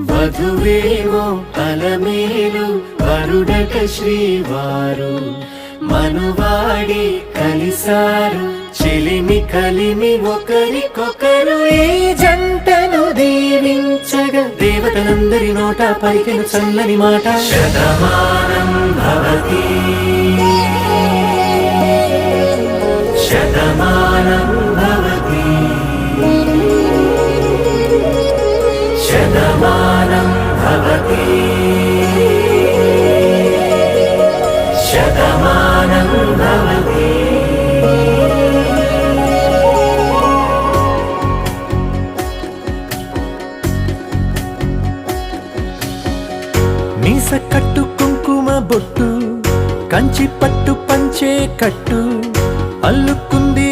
వధువేమో అలమేలు వరుడట శ్రీవారు మనువాడి కలిసారు చెలిమి కలిమి ఒకరికొకరు ఈ జంటను దీవించగా దేవతలందరి నోట పలికిన చల్లని మాట శతమానం భవతి శతమానం భవతి శతమానం భవతి శతమానం భవతి. మీస కట్టు కుంకుమ బొట్టు కంచి పట్టు పంచే కట్టు అల్లుకుంది